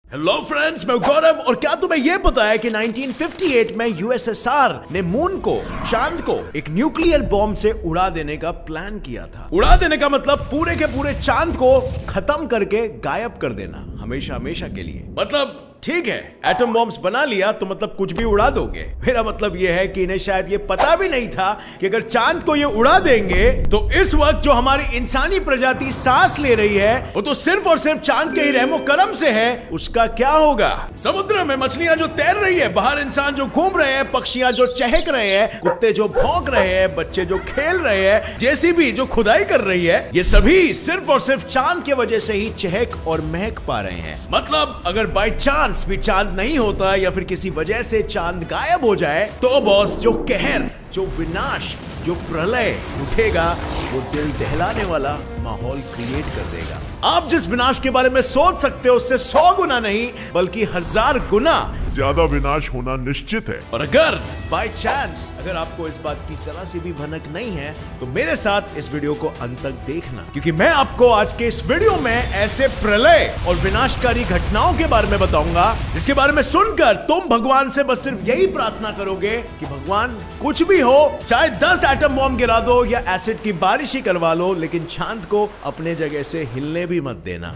Hello friends, मैं गौरव। और क्या तुम्हें यह पता है कि 1958 में यूएसएसआर ने मून को, चांद को एक न्यूक्लियर बॉम्ब से उड़ा देने का प्लान किया था। उड़ा देने का मतलब पूरे के पूरे चांद को खत्म करके गायब कर देना, हमेशा हमेशा के लिए। मतलब ठीक है, एटम बॉम्ब्स बना लिया तो मतलब कुछ भी उड़ा दोगे। मेरा मतलब यह है कि इन्हें शायद ये पता भी नहीं था कि अगर चांद को ये उड़ा देंगे तो इस वक्त जो हमारी इंसानी प्रजाति सांस ले रही है वो तो सिर्फ और सिर्फ चांद के ही रहमो करम से है। उसका क्या होगा? समुद्र में मछलियां जो तैर रही है, बाहर इंसान जो घूम रहे हैं, पक्षियां जो चहक रहे हैं, कुत्ते जो भौंक रहे हैं, बच्चे जो खेल रहे हैं, जेसीबी जो खुदाई कर रही है, ये सभी सिर्फ और सिर्फ चांद की वजह से ही चहक और महक पा रहे हैं। मतलब अगर बाय चांस भी चांद नहीं होता या फिर किसी वजह से चांद गायब हो जाए तो बॉस जो कहर, जो विनाश, जो प्रलय उठेगा वो दिल दहलाने वाला माहौल क्रिएट कर देगा। आप जिस विनाश के बारे में सोच सकते हो उससे 100 गुना नहीं बल्कि 1000 गुना ज्यादा विनाश होना निश्चित है। और अगर बाय चांस अगर आपको इस बात की जरा सी भी भनक नहीं है तो मेरे साथ इस वीडियो को अंत तक देखना, क्योंकि मैं आपको आज के इस वीडियो में ऐसे प्रलय और विनाशकारी घटनाओं के बारे में बताऊंगा जिसके बारे में सुनकर तुम भगवान से बस सिर्फ यही प्रार्थना करोगे कि भगवान कुछ भी हो, चाहे 10 एटम बॉम्ब गिरा दो या एसिड की बारिश ही करवा लो, लेकिन चांद को अपने जगह से हिलने भी मत देना।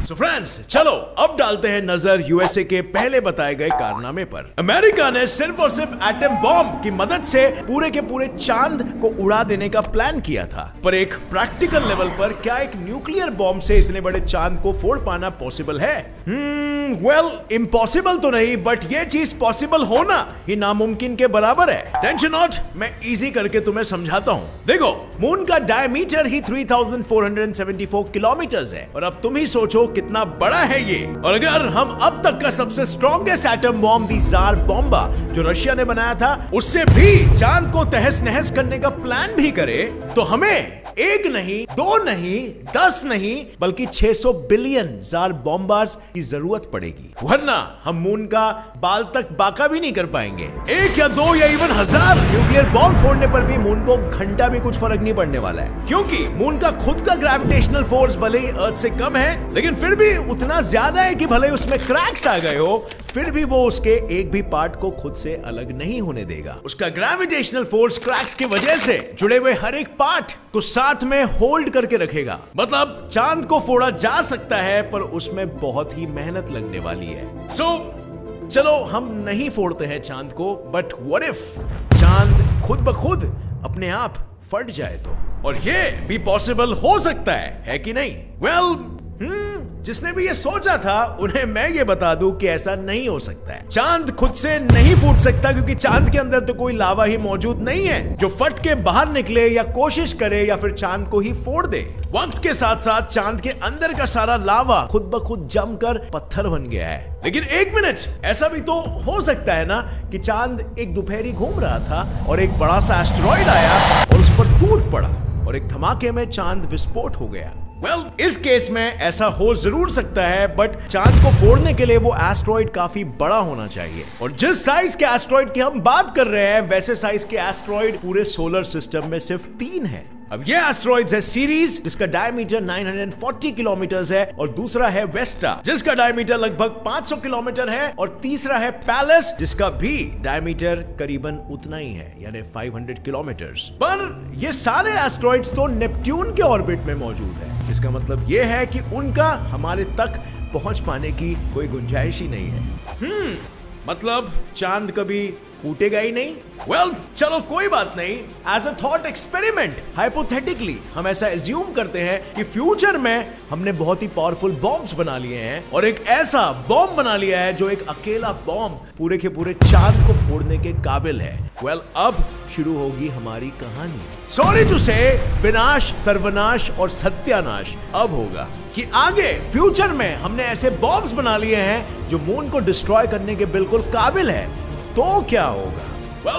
So friends, चलो अब डालते हैं नजर यूएसए के पहले बताए गए कारनामे पर। अमेरिका ने सिर्फ और सिर्फ एटम बॉम्ब की मदद से पूरे के पूरे चांद को उड़ा देने का प्लान किया था, पर एक प्रैक्टिकल लेवल पर क्या एक न्यूक्लियर बॉम्ब से इतने बड़े चांद को फोड़ पाना पॉसिबल है? वेल, इम्पॉसिबल तो नहीं, बट ये चीज पॉसिबल होना ही नामुमकिन के बराबर है। टेंशन नॉट, मैं इजी करके तुम्हें समझाता हूँ। देखो, मून का डायमीटर ही 3474 किलोमीटर है और अब तुम ही सोचो कितना बड़ा है ये। और अगर हम अब तक का सबसे स्ट्रॉन्गेस्ट एटम बॉम्ब दी जार बॉम्बा जो रशिया ने बनाया था उससे भी चांद को तहस नहस करने का प्लान भी करे तो हमें एक नहीं, दो नहीं, 10 नहीं बल्कि 600 बिलियन जार बॉम्बार्स की जरूरत पड़ेगी, वरना हम मून का बाल तक बाका भी नहीं कर पाएंगे। 1 या 2 या इवन 1000 न्यूक्लियर बॉम्ब फोड़ने पर भी मून को घंटा भी कुछ फर्क नहीं पड़ने वाला है, क्योंकि मून का खुद का ग्रेविटेशनल फोर्स भले ही अर्थ से कम है लेकिन फिर भी उतना ज्यादा है कि भले उसमें क्रैक्स आ गए हो फिर भी वो उसके एक भी पार्ट को खुद से अलग नहीं होने देगा। उसका ग्रेविटेशनल फोर्स क्रैक्स की वजह से जुड़े हुए हर एक पार्ट को साथ में होल्ड करके रखेगा। मतलब चांद को फोड़ा जा सकता है पर उसमें बहुत ही मेहनत लगने वाली है। चलो हम नहीं फोड़ते हैं चांद को, बट व्हाट इफ चांद खुद ब खुद अपने आप फट जाए तो? और ये भी पॉसिबल हो सकता है कि नहीं? जिसने भी ये सोचा था उन्हें मैं ये बता दूं कि ऐसा नहीं हो सकता है। चांद खुद से नहीं फूट सकता क्योंकि चांद के अंदर तो कोई लावा ही मौजूद नहीं है जो फट के बाहर निकले या कोशिश करे या फिर चांद को ही फोड़ दे। वक्त के साथ साथ चांद के अंदर का सारा लावा खुद ब खुद जमकर पत्थर बन गया है। लेकिन एक मिनट, ऐसा भी तो हो सकता है ना कि चांद एक दोपहरी घूम रहा था और एक बड़ा सा एस्टेरॉइड आया और उस पर टूट पड़ा और एक धमाके में चांद विस्फोट हो गया। इस केस में ऐसा हो जरूर सकता है, बट चांद को फोड़ने के लिए वो एस्टेरॉइड काफी बड़ा होना चाहिए। और जिस साइज के एस्टेरॉइड की हम बात कर रहे हैं वैसे साइज के एस्टेरॉइड पूरे सोलर सिस्टम में सिर्फ 3 हैं। अब ये एस्टेरॉइड्स है सीरीज जिसका डायमीटर 940 किलोमीटर है, और दूसरा है वेस्टा जिसका डायमीटर लगभग 500 किलोमीटर है, और तीसरा है पैलेस जिसका भी डायमीटर करीबन उतना ही है, यानी 500 किलोमीटर। पर ये सारे एस्टेरॉइड्स तो नेपट्टून के ऑर्बिट में मौजूद है, इसका मतलब ये है कि उनका हमारे तक पहुंच पाने की कोई गुंजाइश ही नहीं है। मतलब चांद कभी फूटेगा ही नहीं? चलो कोई बात नहीं। As a thought experiment, hypothetically हम ऐसा एज्यूम करते हैं कि फ्यूचर में हमने बहुत ही पावरफुल बॉम्ब्स बना लिए हैं और एक ऐसा बॉम्ब बना लिया है जो एक अकेला बॉम्ब पूरे के पूरे चांद को फोड़ने के काबिल है। अब शुरू होगी हमारी कहानी। सॉरी टू से, विनाश, सर्वनाश और सत्यानाश अब होगा कि आगे फ्यूचर में हमने ऐसे बॉम्ब्स बना लिए हैं जो मून को डिस्ट्रॉय करने के बिल्कुल काबिल है, तो क्या होगा?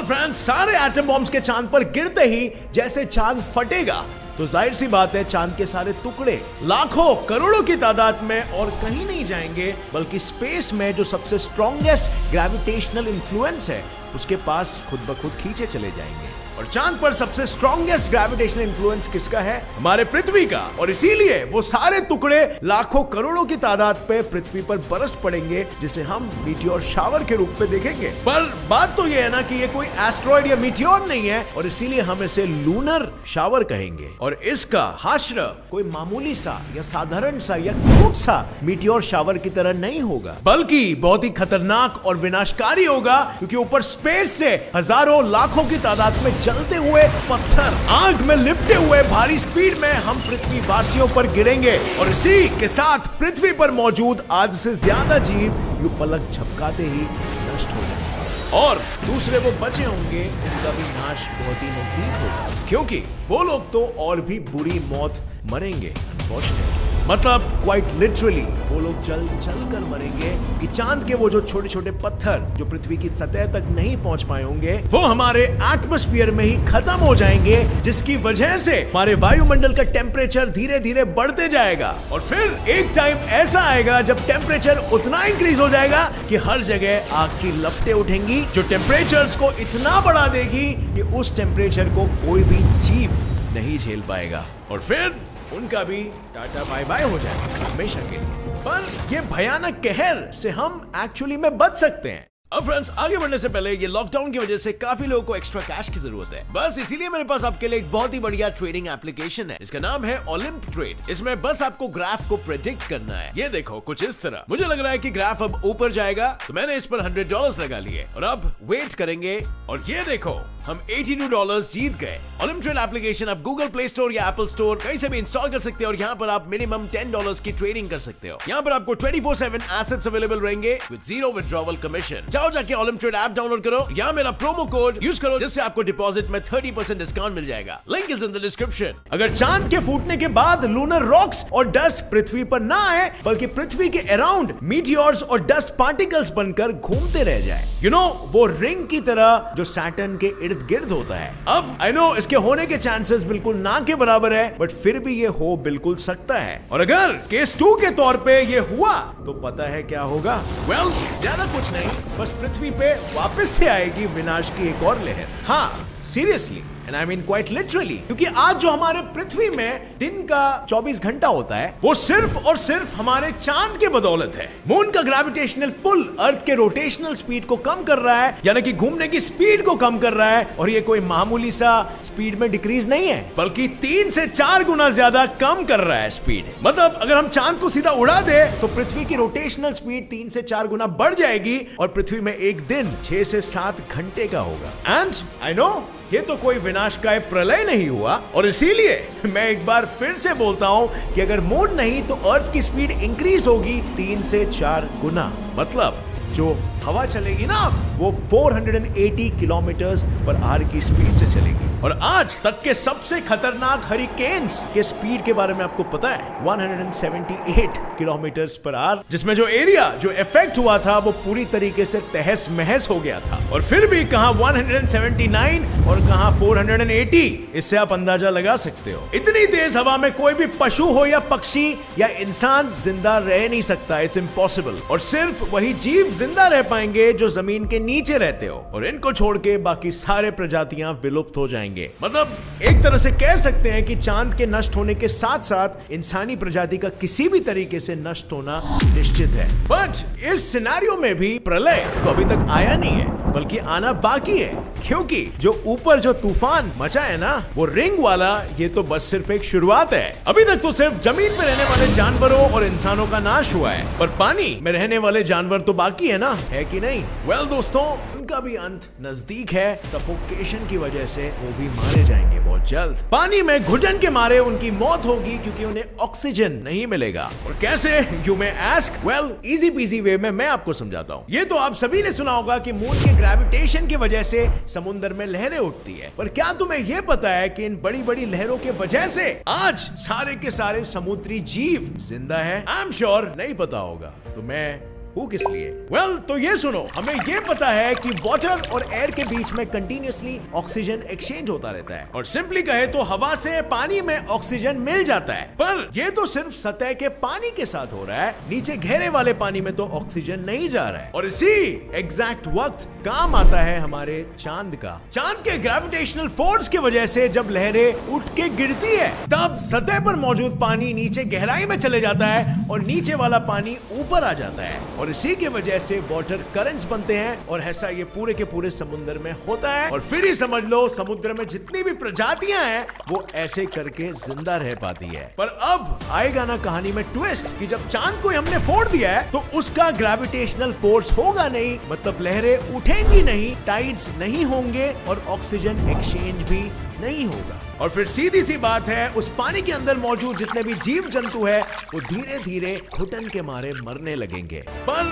फ्रेंड्स, सारे एटम बॉम्ब्स के चांद पर गिरते ही जैसे चांद फटेगा तो जाहिर सी बात है चांद के सारे टुकड़े लाखों करोड़ों की तादाद में और कहीं नहीं जाएंगे बल्कि स्पेस में जो सबसे स्ट्रॉन्गेस्ट ग्रेविटेशनल इन्फ्लुएंस है उसके पास खुद ब खुद खींचे चले जाएंगे। और चांद पर सबसे स्ट्रॉन्गेस्ट ग्रेविटेशनल इन्फ्लुएंस किसका है? हमारे पृथ्वी का। और इसीलिए वो सारे टुकड़े लाखों करोड़ों की तादाद पे पृथ्वी पर बरस पड़ेंगे, जिसे हम मीटियोर शावर के रूप में देखेंगे। पर बात तो ये है ना कि ये कोई एस्ट्रॉइड या मीटियोर नहीं है, और इसीलिए हम इसे लूनर शावर कहेंगे। और इसका हाशर कोई मामूली सा या साधारण सा या क्यूट सा मीटियोर शावर की तरह नहीं होगा, बल्कि बहुत ही खतरनाक और विनाशकारी होगा, क्योंकि ऊपर स्पेस से हजारों लाखों की तादाद में जलते हुए पत्थर आग में लिपटे हुए भारी स्पीड में हम पृथ्वी वासियों पर गिरेंगे, और इसी के साथ पृथ्वी पर मौजूद आधे से ज्यादा जीव यूं पलक झपकाते ही नष्ट हो जाएंगे, और दूसरे वो बचे होंगे उनका भी नाश बहुत ही नजदीक होगा, क्योंकि वो लोग तो और भी बुरी मौत मरेंगे अनफॉर्चुनेटली। मतलब क्वाइट लिटरली वो लोग जल कर मरेंगे कि चांद के वो जो छोटे छोटे पत्थर जो पृथ्वी की सतह तक नहीं पहुंच पाए होंगे, वो हमारे एटमॉस्फेयर में ही खत्म हो जाएंगे, जिसकी वजह से हमारे वायुमंडल का टेम्परेचर धीरे धीरे बढ़ते जाएगा। और फिर एक टाइम ऐसा आएगा जब टेम्परेचर उतना इंक्रीज हो जाएगा कि हर जगह आग की लपटें उठेंगी, जो टेम्परेचर्स को इतना बढ़ा देगी कि उस टेम्परेचर को कोई भी जीव नहीं झेल पाएगा, और फिर उनका भी टाटा बाय बाय हो जाएगा हमेशा के लिए। पर ये भयानक कहर से हम एक्चुअली में बच सकते हैं। अब फ्रेंड्स, आगे बढ़ने से पहले ये लॉकडाउन की वजह से काफी लोगों को एक्स्ट्रा कैश की जरूरत है। बस इसीलिए मेरे पास आपके लिए एक बहुत ही बढ़िया ट्रेडिंग एप्लीकेशन है। इसका नाम है ओलिम्प ट्रेड। इसमें बस आपको ग्राफ को प्रेडिक्ट करना है। ये देखो कुछ इस तरह। मुझे लग रहा है कि ग्राफ अब ऊपर जाएगा, तो मैंने इस पर $100 लगा लिए और अब वेट करेंगे, और ये देखो हम $82 जीत गए। ओलिम्प ट्रेड एप्लीकेशन आप गूगल प्ले स्टोर या एप्पल स्टोर कहीं से भी इंस्टॉल कर सकते हो, और यहाँ पर आप मिनिमम $10 की ट्रेडिंग कर सकते हो। यहाँ पर आपको 24/7 एसेट्स अवेलेबल रहेंगे विद 0 विड्रॉवल कमीशन। जाओ जाके ओलिम्प ट्रेड ऐप डाउनलोड करो, यहाँ मेरा प्रोमो कोड यूज करो, जिससे आपको डिपॉजिट में 30% डिस्काउंट मिल जाएगा। Link is in the description. अगर चांद के फूटने के बाद लूनर रॉक्स और डस्ट पृथ्वी पर ना आए, बल्कि पृथ्वी के अराउंड मीटियोर्स और डस्ट पार्टिकल्स बनकर घूमते रह जाए, यू नो वो रिंग की तरह जो सैटर्न के इर्द गिर्द होता है। अब आई नो इसके होने के चांसेस बिल्कुल ना के बराबर है, बट फिर भी ये हो बिल्कुल सकता है। और अगर केस 2 के तौर पे ये हुआ, तो पता है क्या होगा? वेल, ज्यादा कुछ नहीं, बस पृथ्वी पे वापस से आएगी विनाश की एक और लहर। हाँ, seriously, and I mean quite literally, क्योंकि आज जो हमारे पृथ्वी में दिन का 24 घंटा होता है, वो सिर्फ और सिर्फ हमारे चांद के बदौलत है। मून का ग्रेविटेशनल पुल अर्थ के रोटेशनल स्पीड को कम कर रहा है, यानी कि घूमने की स्पीड को कम कर रहा है, और ये कोई मामूली सा स्पीड में डिक्रीज नहीं है, बल्कि 3 से 4 गुना ज्यादा कम कर रहा है स्पीड। मतलब अगर हम चांद को सीधा उड़ा दे, तो पृथ्वी की रोटेशनल स्पीड 3 से 4 गुना बढ़ जाएगी, और पृथ्वी में एक दिन 6 से 7 घंटे का होगा। एंड आई नो ये तो कोई विनाशकाय प्रलय नहीं हुआ, और इसीलिए मैं एक बार फिर से बोलता हूं कि अगर मून नहीं तो अर्थ की स्पीड इंक्रीज होगी 3 से 4 गुना। मतलब जो हवा चलेगी ना, वो 480 किलोमीटर्स पर आवर की स्पीड से चलेगी। और आज तक के सबसे खतरनाक हरिकेन्स के स्पीड के बारे में आपको पता है? 178 किलोमीटर्स पर आवर, जिसमें जो एरिया जो इफेक्ट हुआ था वो पूरी तरीके से तहस महस हो गया था। और फिर भी कहां 179 और कहां 480, इससे आप अंदाजा लगा सकते हो। इतनी तेज हवा में कोई भी पशु हो या पक्षी या इंसान जिंदा रह नहीं सकता, इट्स इम्पॉसिबल। और सिर्फ वही जीव जिंदा रह पाएंगे जो जमीन के नीचे रहते हो, और इनको छोड़ के बाकी सारे प्रजातियां विलुप्त हो जाएंगे। मतलब एक तरह से कह सकते हैं कि चांद के नष्ट होने के साथ साथ इंसानी प्रजाति का किसी भी तरीके से नष्ट होना निश्चित है। बट इस सिनेरियो में भी प्रलय तो अभी तक आया नहीं है, बल्कि आना बाकी है, क्योंकि जो ऊपर जो तूफान मचा है ना, वो रिंग वाला, ये तो बस सिर्फ एक शुरुआत है। अभी तक तो सिर्फ जमीन पे रहने वाले जानवरों और इंसानों का नाश हुआ है, पर पानी में रहने वाले जानवर तो बाकी है ना, है कि नहीं? वेल दोस्तों, उनका भी अंत नजदीक है। सफोकेशन की वजह से वो भी मारे जाएंगे बहुत जल्द। पानी में घुटन के मारे उनकी मौत होगी, क्योंकि उन्हें ऑक्सीजन नहीं मिलेगा। और कैसे? You may ask. Well, easy peasy way में मैं आपको समझाता हूँ। ये तो आप सभी ने सुना होगा कि मून के ग्रेविटेशन की वजह से समुद्र में लहरें उठती है, पर क्या तुम्हें यह पता है कि इन बड़ी बड़ी लहरों के वजह से आज सारे के सारे समुद्री जीव जिंदा हैं? आई एम श्योर नहीं पता होगा, तो मैं वो किस लिए? वेल, तो ये सुनो, हमें ये पता है कि वाटर और एयर के बीच में कंटिन्यूअसली ऑक्सीजन एक्सचेंज होता रहता है, और सिंपली कहे तो हवा से पानी में ऑक्सीजन मिल जाता है। पर ये तो सिर्फ सतह के पानी के साथ हो रहा है, नीचे गहरे वाले पानी में तो ऑक्सीजन नहीं जा रहा है। और इसी एग्जैक्ट वक्त काम आता है हमारे चांद का। चांद के ग्रेविटेशनल फोर्स की वजह से जब लहरें उठ के गिरती है, तब सतह पर मौजूद पानी नीचे गहराई में चले जाता है और नीचे वाला पानी ऊपर आ जाता है, और इसी की वजह से वाटर करंट्स बनते हैं, और ऐसा ये पूरे के पूरे समुद्र में होता है। और फिर ही समझ लो समुद्र में जितनी भी प्रजातियां हैं वो ऐसे करके जिंदा रह पाती है। पर अब आएगा ना कहानी में ट्विस्ट कि जब चांद को हमने फोड़ दिया है तो उसका ग्रेविटेशनल फोर्स होगा नहीं, मतलब लहरें उठेंगी नहीं, टाइड्स नहीं होंगे और ऑक्सीजन एक्सचेंज भी नहीं होगा। और फिर सीधी सी बात है, उस पानी के अंदर मौजूद जितने भी जीव जंतु है वो धीरे धीरे घुटन के मारे मरने लगेंगे। पर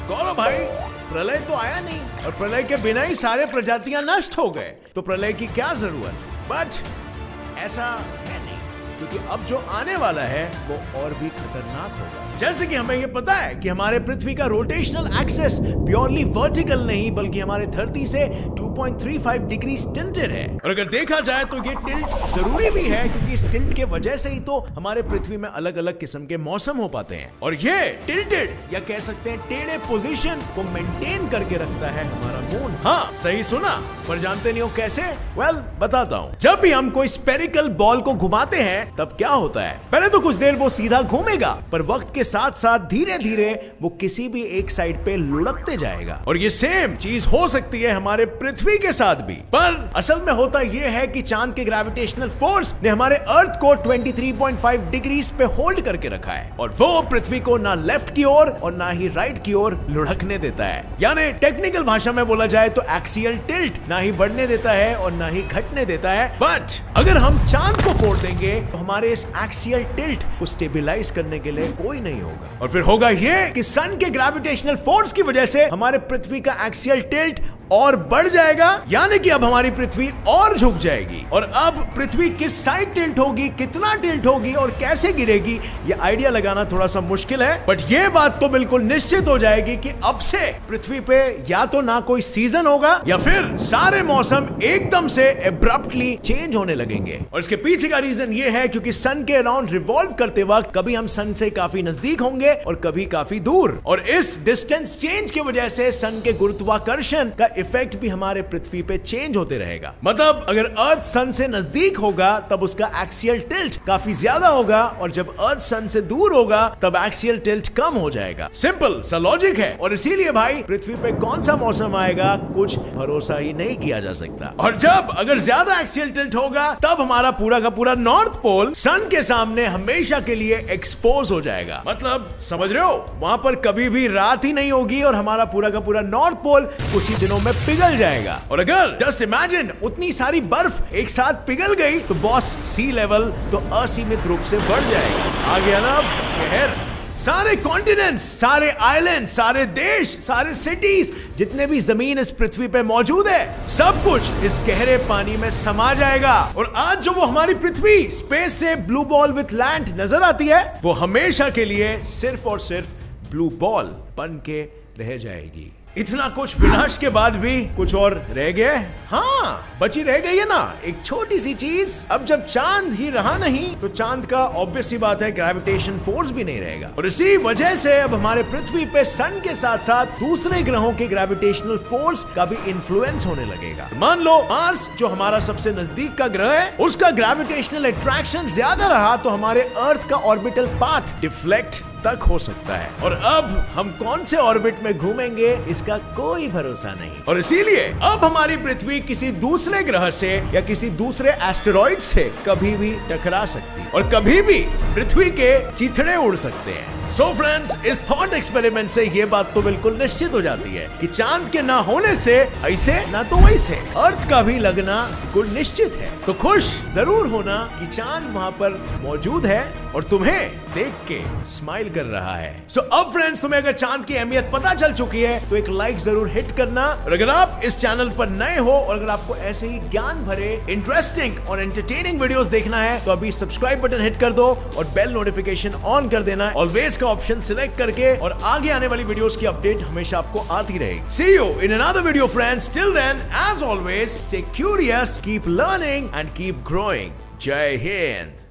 गौरव भाई, प्रलय तो आया नहीं, और प्रलय के बिना ही सारे प्रजातियां नष्ट हो गए, तो प्रलय की क्या जरूरत? बट ऐसा है नहीं, क्योंकि अब जो आने वाला है वो और भी खतरनाक होगा। जैसे कि हमें ये पता है कि हमारे पृथ्वी का रोटेशनल एक्सेस प्योरली वर्टिकल नहीं बल्कि हमारे धरती से 2.35 डिग्री टिल्टेड है, और अगर देखा जाए तो ये टिल्ट जरूरी भी है, क्योंकि इस टिल्ट के वजह से ही तो हमारे पृथ्वी में अलग अलग किस्म के मौसम हो पाते हैं। और ये टिल्टेड या कह सकते हैं टेढ़े पोजीशन को मेंटेन करके रखता है हमारा मून। हाँ, सही सुना, पर जानते नहीं हो कैसे? वेल, बताता हूँ। जब भी हम कोई स्फेरिकल बॉल को घुमाते हैं तब क्या होता है? पहले तो कुछ देर वो सीधा घूमेगा, पर वक्त के साथ साथ धीरे धीरे वो किसी भी एक साइड पे लुढ़कते जाएगा। और ये सेम चीज हो सकती है हमारे पृथ्वी के साथ भी। पर असल में होता ये है कि चांद के ग्रेविटेशनल फोर्स ने हमारे अर्थ को 23.5 डिग्रीज पे होल्ड करके रखा है, और वो पृथ्वी को ना लेफ्ट की ओर और ना ही राइट की ओर लुढ़कने देता है। यानी टेक्निकल भाषा में बोला जाए तो एक्सियल टिल्ट ना ही बढ़ने देता है और ना ही घटने देता है। बट अगर हम चांद को फोड़ देंगे तो हमारे इस एक्सियल टिल्ट को स्टेबलाइज करने के लिए कोई नहीं होगा। और फिर होगा ये कि सन के ग्रेविटेशनल फोर्स की वजह से हमारे पृथ्वी का एक्सियल टिल्ट और बढ़ जाएगा, यानी कि अब हमारी पृथ्वी और झुक जाएगी। और अब पृथ्वी किस साइड टिल्ट होगी, कितना टिल्ट होगी और कैसे गिरेगी, ये आइडिया लगाना थोड़ा सा मुश्किल है। बट ये बात तो बिल्कुल निश्चित हो जाएगी कि अब से पृथ्वी पे या तो ना कोई सीजन होगा या फिर सारे मौसम एकदम से एब्रप्टली चेंज होने लगेंगे। और इसके पीछे का रीजन ये है क्योंकि सन के अराउंड रिवॉल्व करते वक्त कभी हम सन से काफी नजदीक होंगे और कभी काफी दूर, और इस डिस्टेंस चेंज की वजह से सन के गुरुत्वाकर्षण का इफेक्ट भी हमारे पृथ्वी पे चेंज होते रहेगा। मतलब अगर अर्थ सन से नजदीक होगा तब उसका एक्सियल टिल्ट काफी ज्यादा होगा, और जब अर्थ सन से दूर होगा तब एक्सियल टिल्ट कम हो जाएगा। सिंपल सा लॉजिक है, और इसीलिए भाई पृथ्वी पे कौन सा मौसम आएगा कुछ भरोसा ही नहीं किया जा सकता। और जब अगर ज्यादा एक्सियल टिल्ट होगा तब हमारा पूरा का पूरा नॉर्थ पोल सन के सामने हमेशा के लिए एक्सपोज हो जाएगा। मतलब समझ रहे हो, वहां पर कभी भी रात ही नहीं होगी और हमारा पूरा का पूरा नॉर्थ पोल कुछ ही दिनों में पिघल जाएगा। और अगर जस्ट इमेजिन उतनी सारी बर्फ एक साथ पिघल गई तो बॉस सी लेवल तो असीमित रूप से बढ़ जाएगा। आ गया ना कहर। सारे कॉन्टिनेंट्स, सारे आइलैंड, सारे देश, सारे सिटीज, जितने भी जमीन इस पृथ्वी पे मौजूद है, सब कुछ इस गहरे पानी में समा जाएगा। और आज जो वो हमारी पृथ्वी स्पेस से ब्लू बॉल विथ लैंड नजर आती है, वो हमेशा के लिए सिर्फ और सिर्फ ब्लू बॉल बन के रह जाएगी। इतना कुछ विनाश के बाद भी कुछ और रह गया। हाँ, बची रह गई है ना एक छोटी सी चीज। अब जब चांद ही रहा नहीं तो चांद का ऑब्वियस सी बात है ग्रेविटेशन फोर्स भी नहीं रहेगा, और इसी वजह से अब हमारे पृथ्वी पे सन के साथ साथ दूसरे ग्रहों के ग्रेविटेशनल फोर्स का भी इन्फ्लुएंस होने लगेगा। मान लो मार्स जो हमारा सबसे नजदीक का ग्रह है, उसका ग्रेविटेशनल अट्रैक्शन ज्यादा रहा तो हमारे अर्थ का ऑर्बिटल पाथ डिफ्लेक्ट तक हो सकता है, और अब हम कौन से ऑर्बिट में घूमेंगे इसका कोई भरोसा नहीं। और इसीलिए अब हमारी पृथ्वी किसी दूसरे ग्रह से या किसी दूसरे एस्टेरॉइड से कभी भी टकरा सकती है, और कभी भी पृथ्वी के चिथड़े उड़ सकते हैं। सो फ्रेंड्स, इस थॉट एक्सपेरिमेंट से ये बात तो बिल्कुल निश्चित हो जाती है कि चांद के ना होने से ऐसे ना तो वैसे अर्थ का भी लगना बिल्कुल निश्चित है। तो खुश जरूर होना कि चांद वहां पर मौजूद है, और तुम्हें देख के स्माइल कर रहा है। सो अब फ्रेंड्स, तुम्हें अगर चांद की अहमियत पता चल चुकी है तो एक लाइक जरूर हिट करना। और अगर आप इस चैनल पर नए हो और अगर आपको ऐसे ही ज्ञान भरे, इंटरेस्टिंग और एंटरटेनिंग वीडियोस देखना है तो अभी सब्सक्राइब बटन हिट कर दो और बेल नोटिफिकेशन ऑन कर देना, ऑलवेज का ऑप्शन सिलेक्ट करके, और आगे आने वाली वीडियोस की अपडेट हमेशा आपको आती रहेगी। See you in another video friends, till then as always stay curious, keep learning and keep growing. जय हिंद।